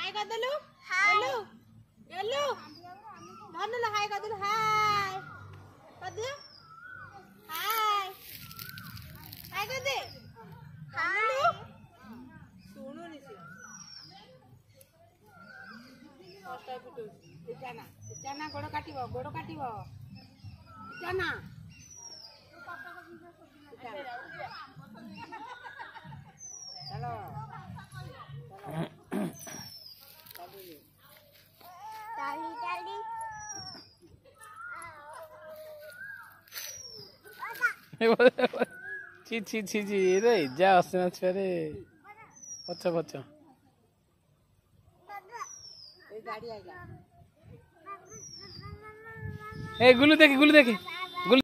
हाय कर दलू hello hello धन ला हाय कर दलू हाय कर दियो हाय हाय कर दे हाय सुनो निसे फर्स्ट टाइम तो जाना जाना गोड़ काटिबो जाना चलो Tali tali. ছি ছি ছি ছি রে যা আসছে না ছেড়ে আচ্ছা আচ্ছা এই গাড়ি আইলা এই গুলো দেখি